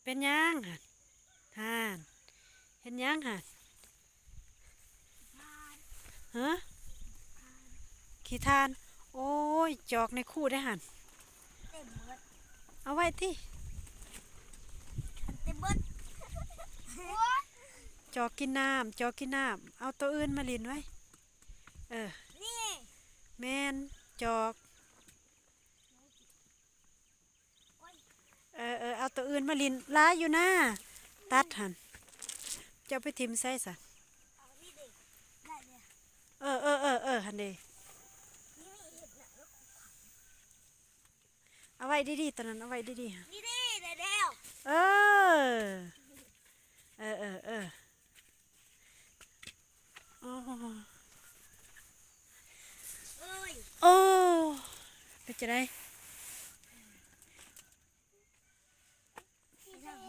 เป็นหยังหั่นห่านเห็นหยังหั่นฮะขี้ทานโอ้ยจอกในคู่ได้หั่นเต็มเบิดเอาไว้ที่เต็มเบิดจอกกินน้ำจอกกินน้ำเอาตัวอื่นมาลินไว้เออนี่แมนจอกเออเอาตัวอื่นมาลินร้ายอยู่นะตัดหั่นจะเอาไปทิมใส่ซะเอานี่ดิได้เนี่ยเออหั่นเดนี่มีเห็ดหนัง เอาไว้ดีๆตอนนั้นเอาไว้ดีๆหั่นนี่ดิได้แล้ว เออเออโอ้เอ้ยโอ้เป็นจะได้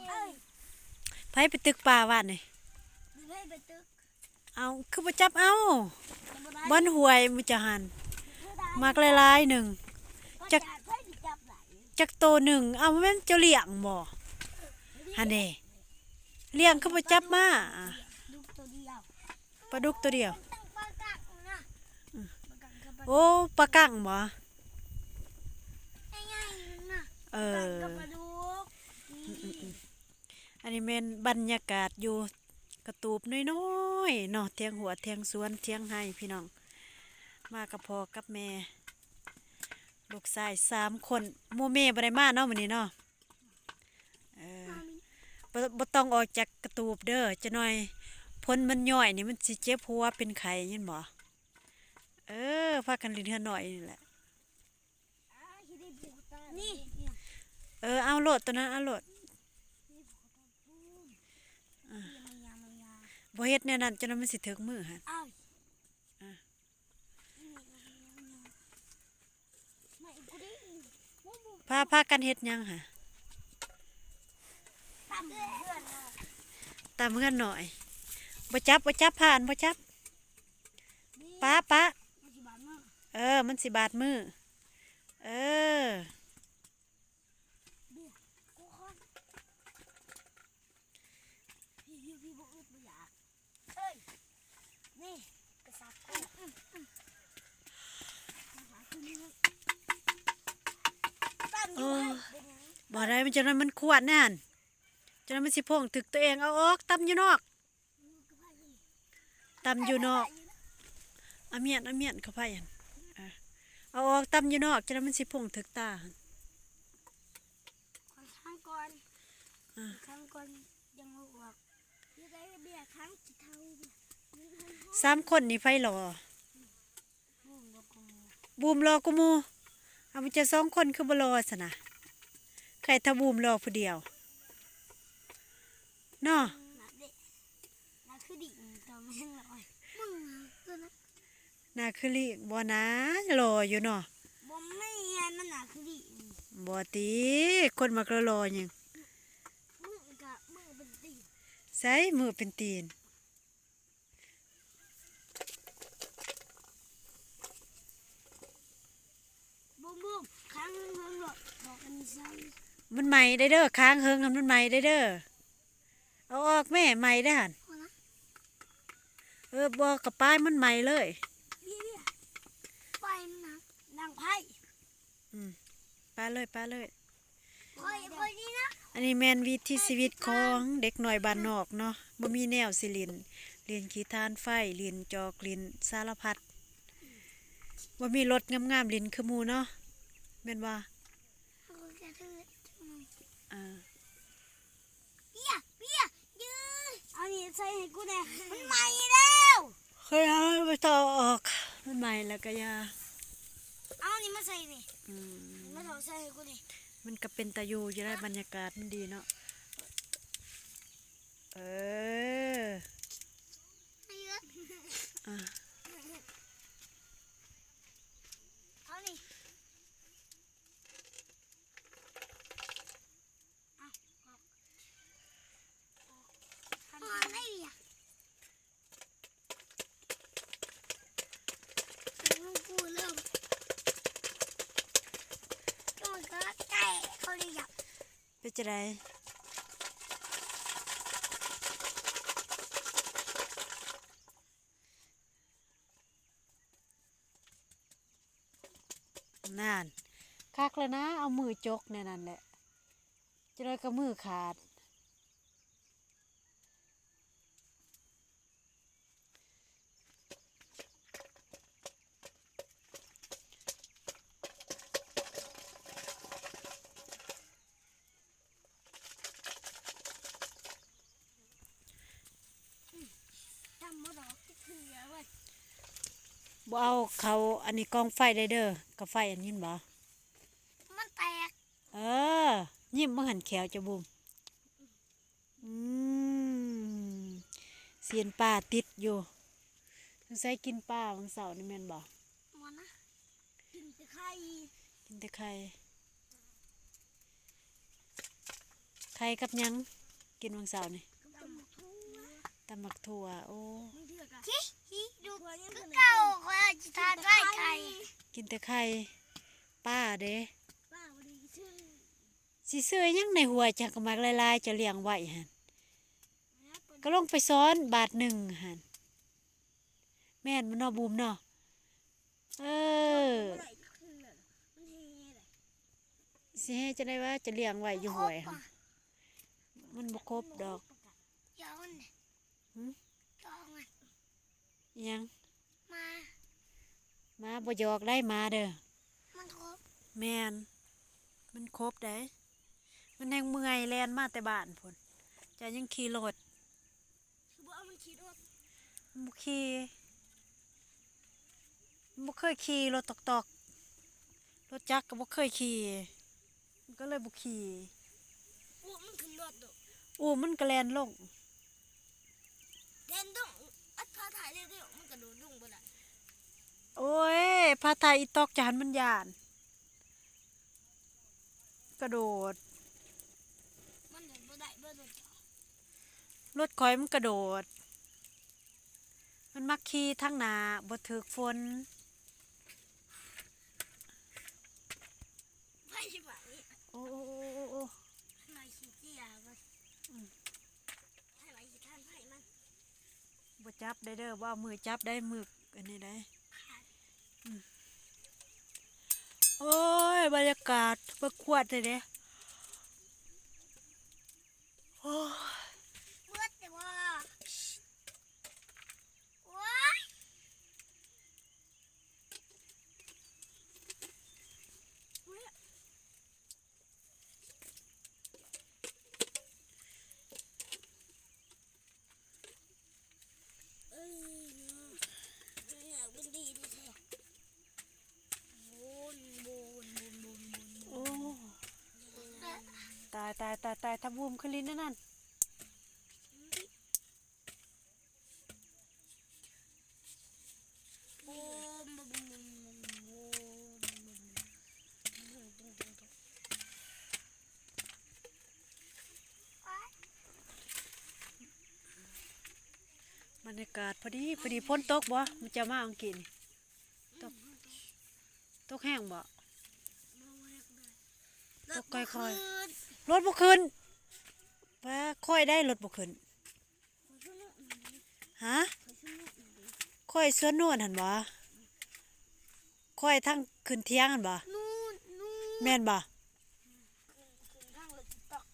เอ้ยไผไปตึกป่าวาดนี่ดิให้ไปตึกเอาคือบ่จับเอาจะบ่ได้บ่อนหวยมุจะหันมักหลายๆหนึ่งจัจักกให้ดิจับไหนจักโตหนึ่งเอาแม่นเจ้าเลี้ยงบ่หันเด้เลี้ยงคือบ่จับมาลูกตัวเดียว ปลาดุกตัวเดียวตั้งปลากักนะปลากักกับปลาโอ้ปลากั่งบ่ง่ายๆนะเอปลากักอกับปลาดุกนี่ อันนี้แม่นบรรยากาศอยู่กระตูบน้อยๆเนาะเทียงหัวเทียงสวนเทียงไห้พี่น้องมากับพ่อกับแม่ลูกชาย3คนหมู่แม่บ่ได้มาเนาะมื้อนี้เนาะเออบ่ต้องออกจากกระตูบเด้อจะหน่อยพ้นมันย่อยนี่มันสิเจ็บหัวเป็นไข้ยินบ่เออพากันลิ้นเฮือหน่อยนี่แหละนี่เออเอาโลดตัวนั้นเอาโลดบ่เฮ็ดแนวนั้นจนมันสิถึกมือหั่นอ้าวพากันเฮ็ดหยังหะตามเพื่อน ตามเฮือนหน่อยบ่จับผ่านบ่จับป๊าเออมันสิบาดมือเออพี่บอกอึดไม่อยากเฮ้ยนี่กระซับกูตั้มอยู่ให้เป็นยัง บ่ได้มันจังนั้นมันขวดแน่นจังนั้นมันสิโพงถึกตัวเองเอาออกตำอยู่นอกตำอยู่นอกเอาเมียนเข้าไปหั่นเอาออกตำอยู่นอกจังนั้นมันสิโพงถึกตาหั่นข้างก่อนข้างก่อนยังไม่ออกยังไงเบี้ยข้างจิตเท่า3คนนี่ไฟหล่อบูมรอกูหมู่เอามันจะ2คนคือบ่รอซะนะใครถ้าบูมรอผู้เดียวเนาะน่าคือดิ่งตัวแม่งเลยมึงตัวนั้นน่าคือลิบ่นะรออยู่เนาะบ่ไม่ไงมันน่าคือดิ่งบ่ติคนมักรอหยังมึงกับมึงเป็นดิ่งใส่มือเป็นตีนบุ้มบุ้มข้างเพิ่งหลดบอกกันใส่ มันใหม่ได้เด้อค้างเฮิงมันใหม่ได้เด้อเอาออกแม่ใหม่ได้หั่นบ่กับป้ายมันใหม่เลยเบี้ยไปนะนางไพ่ป้าเลยคอยนี่นะอันนี้แม่นวิถีชีวิตของเด็กน้อยบ้านนอกเนาะบ่มีแนวสิเรียนขี้ทานไฟเรียนจอกเรียนสารพัดบ่มีรถงามๆเรียนคือหมู่เนาะแม่นว่าอ่า เบี้ยยืนเอานี่ใส่ให้กูแน่มันใหม่แล้ว เคยเอาไปต่อออกมันใหม่แล้วก็ยาเอานี่มาใส่นี่มาถอดใส่ให้กูนี่มันก็เป็นตาอยู่ได้บรรยากาศมันดีเนาะเอออ่ะเอานี่เอาไม่อยากกูเริ่มก็ใกล้เขาเลยอยากเป็นจะได้ นานคักเลยนะเอามือจกในนั่นแหละจะเลยก็มือขาดทำมาดอกที่คือเว้ย บ่เอาเขาอันนี้กองไฟได้เด้อกับไฟอันนี้บ่ มันแตก เออยิ้มบ่หันแขวจะบุมอืมเสียนป้าติดอยู่สงสัยกินป้าบางเสาร์นี่แม่นบ่ มันนะกินแต่ไข่ กินแต่ไข่ไข่กับหยังกินบางเสาร์นี่ กับตำบักหุ่ง ตำบักถั่วโอ้ มึงเถื่อกะดูคือเก่าเขาจะทานไข่ไข่ กินแต่ไข่ป้าเด้ ป้าวันนี้ชื่อ สิซื้อหยังในหัวจักกะมักลายๆจะเลี้ยงไว้หั่น นะเปิด ก็ลงไปซ้อนบาทหนึ่งหั่นแม่นมันเนาะบูมเนาะเออ เมื่อไหร่คือมันเฮเลย สิให้จะได้ว่าจะเลี้ยงไว้อยู่ห้วยหั่นมันบ่ครบดอก ย้อน หึ จองอ่ะ อิหยัง มา มาบ่หยอกได้มาเด้อ มันครบ แม่นมันครบได้มันแฮงเมื่อยแล่นมาแต่บ้านพุ่นจะยังขี่รถ คือบอกมันคิดว่า มันบ่ขี่มันบ่เคยขี่รถตอกๆรถจักรก็บ่เคยขี่มันก็เลยบ่ขี่ มันขึ้นรถดู อู้มันก็แล่นลง เด่นดุ้งอัดพาถ่ายเร็วๆมันกระโดดดุ้งไปละ โอ้ยพาทายอีตอกจานมันยาน กระโดด มันเดินบ่ได้เบิ่งรถ รถคอยมันกระโดด มันมักขี่ทางหน้าบ่ถึกฝน ไม่ใช่แบบนี้ โอ้โอ้โอ้โอ้โอ้ ให้มาขี้เกียจมันให้มาขี้ท่านให้มัน บ่จับได้เด้อว่ามือจับได้มืออันนี้ได้ ขาด โอ้ยบรรยากาศบ่ขวดเลยเด้โอ้ย เมื่อแต่ว่าว้าย เอ้ยอยากเป็นดีดิเชียววนวนวนวนวนวน โอ้ตายตายตายตายทำบูมขึ้นลิ้นนั่น วนวน บรรยากาศพอดีพอดีฝนตกบ่มันจะมาอังกฤษนี่ตกแห้งบ่ ตกค่อยๆ รถบ่ขึ้นว่าค่อยได้รถบ่ขึ้นฮะค่อยสวนนวลหั่นบ่ค่อยทั้งขึ้นเที่ยงหั่นบ่ นู่นนู่น แม่นบ่ ข้างรถตอก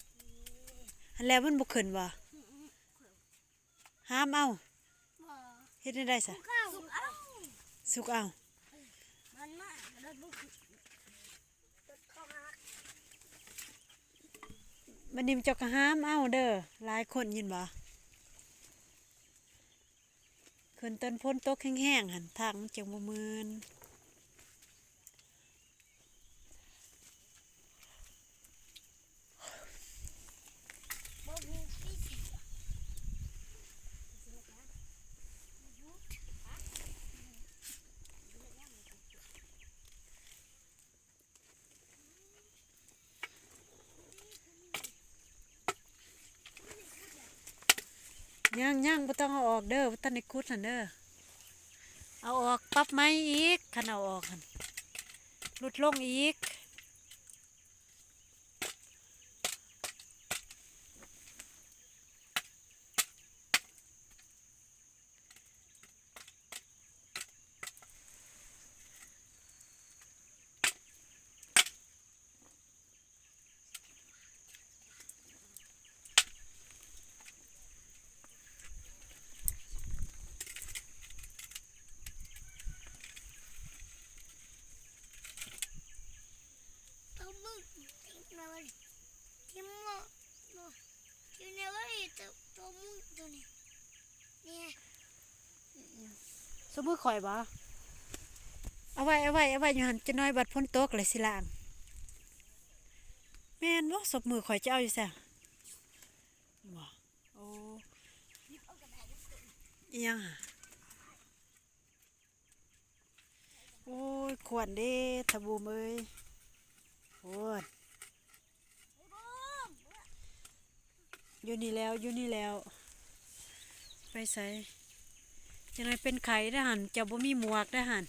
อันแล้วมันบ่ขึ้นบ่ห้ามเอา บ่ เฮ็ดได้ซะ ข้าวเอ้า สุกเอา มันมากรถบุกรถเข้ามา บัดนี้มันเจ้าก็ห้ามเอาเด้อหลายคนยินบ่ขึ้นต้นฝนตกแห้งๆหั่นทางมันจังบ่มืน บ่มีที่เสีย ย่างบ่ต้องเอาออกเด้อบ่ทันได้ขุดหั่นเด้อเอาออกปรับไม้อีกคันเอาออกหั่นลดลงอีก สมมือข่อยบ่เอาไว้อยู่หั่นจะน้อยบัดพ้นตกเลยสิล้างแม่นบ่ศพมือข่อยจะเอาอยู่ซะบ่โอ้อิหยังอะโอ้ยขวนเด้ตะบูมเอ้ยโอ้ยอยู่นี่แล้วไปใส่จังไดเป็นไข้เด้อหั่นเจ้าบ่มีหมวกเด้อหั่น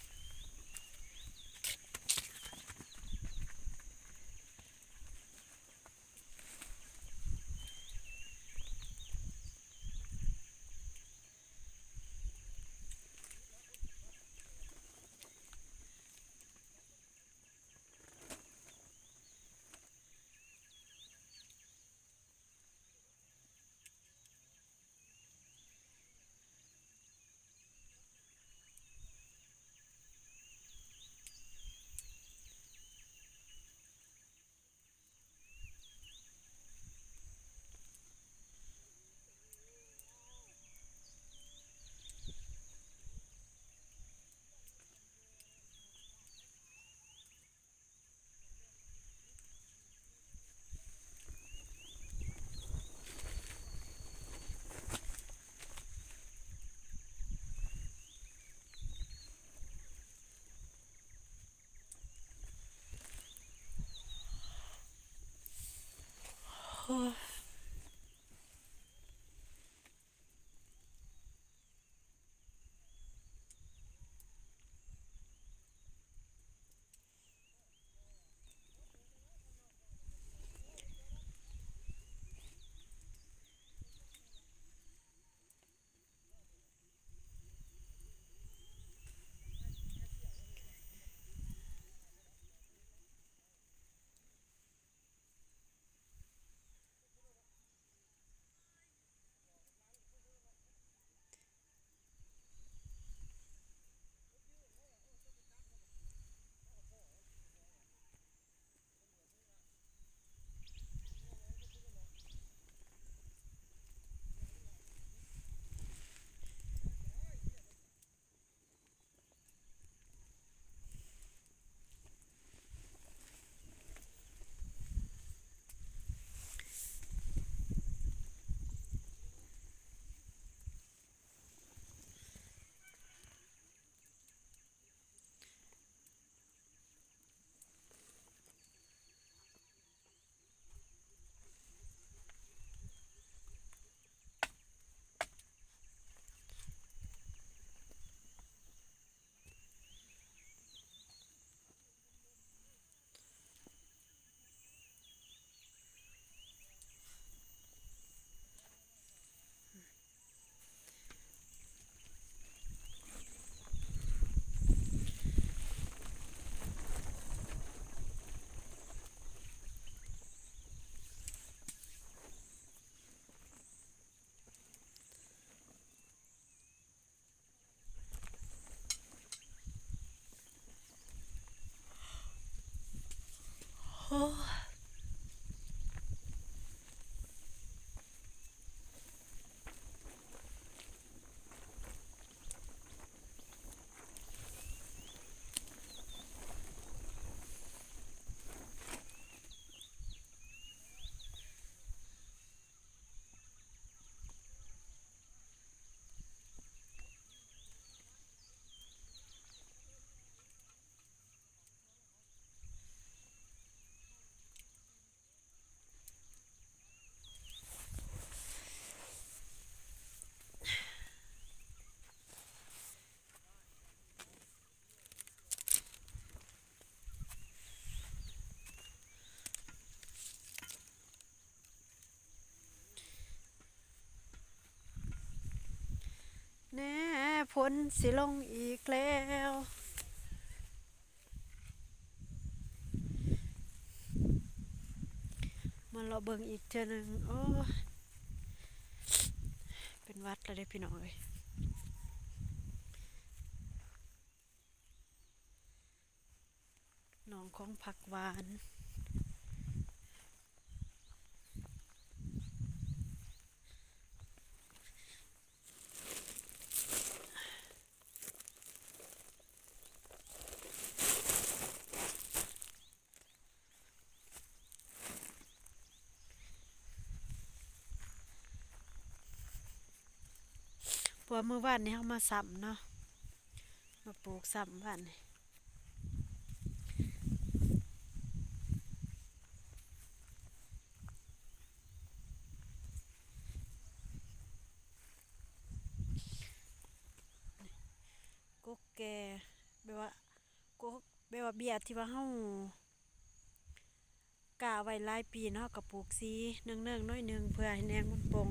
โอ้ยโอ้ยแน่ฝนสิลงอีกแล้วมาเราเบิ่งอีกเทื่อหนึงโอ้ยเป็นหวัดแล้วเด้อพี่น้องเอ้ยน้องของผักหวาน ว่าเมื่อวานนี้เฮามาซ้ำเนาะมาปลูกซ้ำวานนี้กกแก่แบบว่ากกแบบว่าเบี้ยที่ว่าเฮากะไว้หลายปีเนาะก็ปลูกสีเนื่องๆน้อยหนึงเพื่อให้แหนงมันปง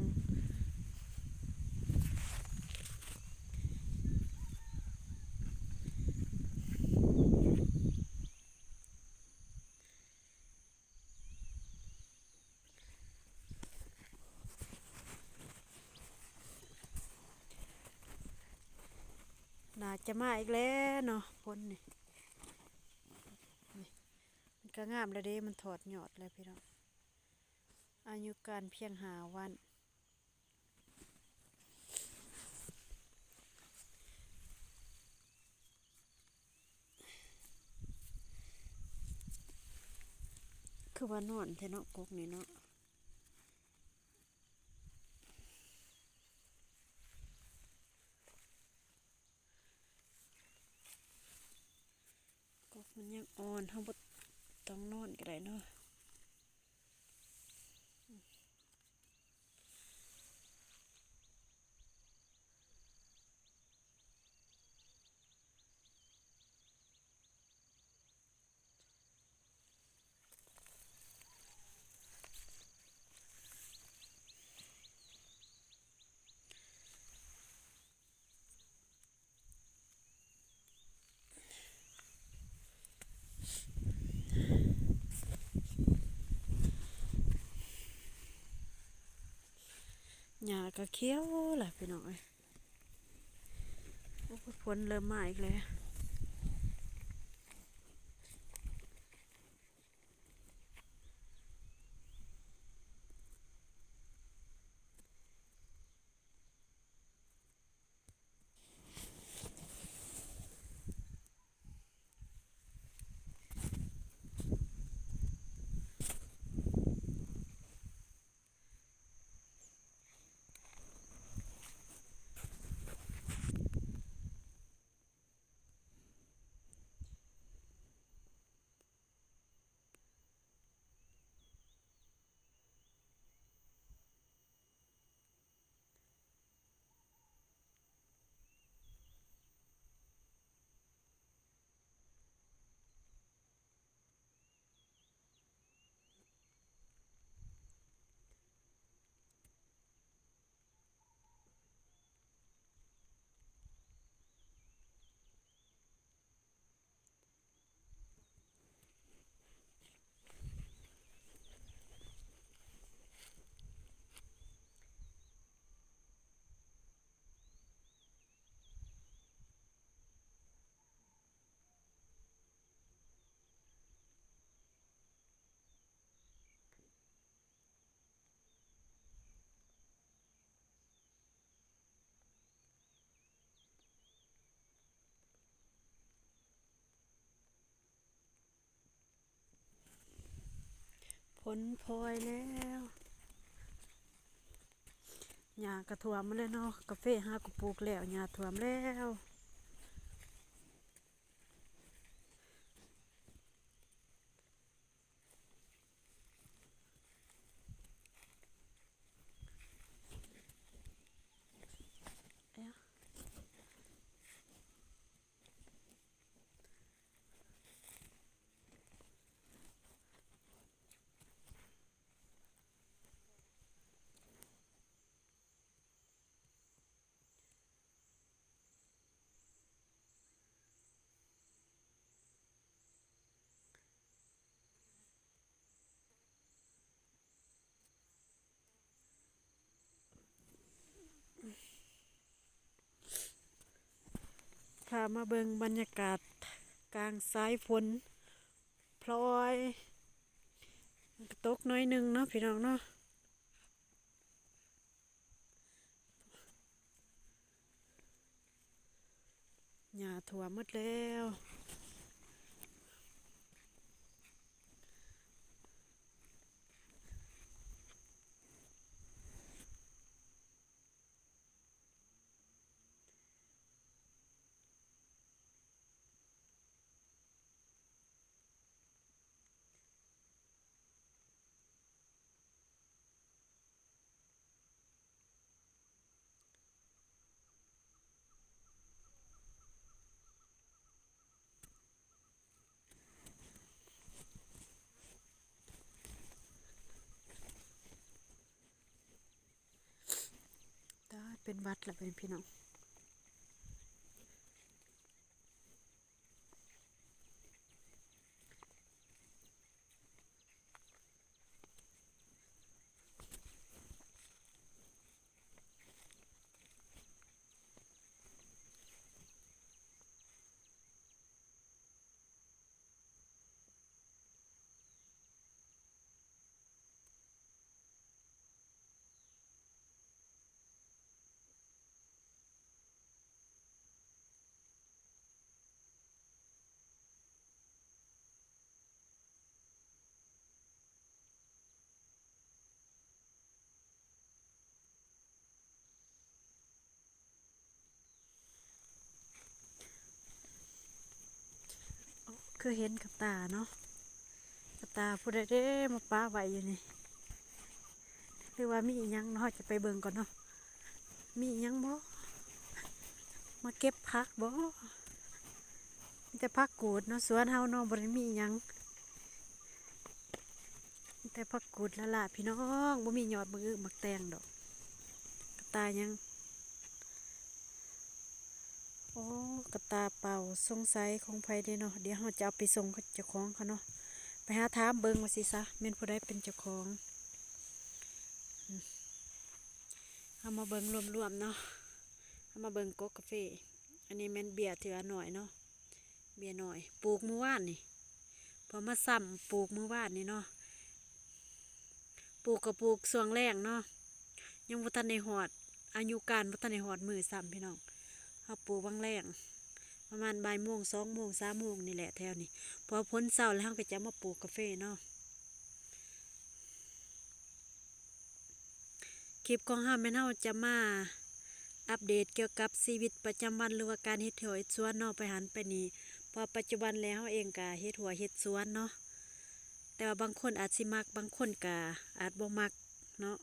น่าจะมาอีกแล้วเนาะพ้นนี่มันก็งามแล้วเด้มันถอดยอดแล้วพี่น้องอายุการเพียง5 วันคือว่านอนแท้เนาะกกนี่เนาะกกมันยังอ่อนเฮาบ่ต้องนอนก็ได้เนาะหญ้าก็เขียวล่ะพี่น้องเอ้ยโอ้ยฝนเริ่มมาอีกแล้วฝนโพรยแล้วหญ้าก็ท่วมมาแล้วเนาะกาแฟหาก็ปลูกแล้วหญ้าท่วมแล้วเอ๊ะพามาเบิ่งบรรยากาศกลางสายฝนพลอยตกน้อยหนึงเนาะพี่น้องเนาะหญ้าท่วมหมดแล้ว เป็นหวัดละเป็นพี่น้องคือเห็นกับตาเนาะกับตาผู้ใดเด้มาป้าไว้อยู่นี่หรือว่ามีอีหยังเนาะจะไปเบิ่งก่อนเนาะมีอีหยังบ่มาเก็บผักบ่มีแต่ผักกูดเนาะสวนเฮาเนาะบ่ได้มีอีหยังมีแต่ผักกูดละล่ะพี่น้องบ่มียอดบักอึบักแตงดอกกับตายังโอ้กับตาเป่าสงสัยของไผเด้เนาะเดี๋ยวเฮาจะเอาไปส่งกับเจ้าของเขาเนาะไปหาถามเบิ่งว่าสิซะแม่นผู้ใดเป็นเจ้าของเอามาเบิ่งรวมๆเนาะเอามาเบิ่งกกกาแฟอันนี้แม่นเบียร์เถือหน่อยเนาะเบียร์หน่อยปลูกเมื่อวานนี่พอมาซ้ำปลูกเมื่อวานนี่เนาะปลูกกับปลูกส่วงแรงเนาะยังบ่ทันได้ฮอดอายุการบ่ทันได้ฮอดมื้อซ้ำพี่น้องเฮาปลูกวังแรงประมาณบ่ายโมง2 โมง3 โมงนี่แหละแถวนี้พอพ้นเช้าแล้วเฮาก็จะมาปลูกกาแฟเนาะคลิปของเฮาแม่นเฮาจะมาอัปเดตเกี่ยวกับชีวิตประจำวันหรือว่าการเฮ็ดหัวเฮ็ดสวนเนาะไปหันไปนี่เพอปัจจุบันแล้วเฮาเองก็เฮ็ดหัวเฮ็ดสวนเนาะแต่ว่าบางคนอาจสิมักบางคนก็อาจบ่มักเนาะ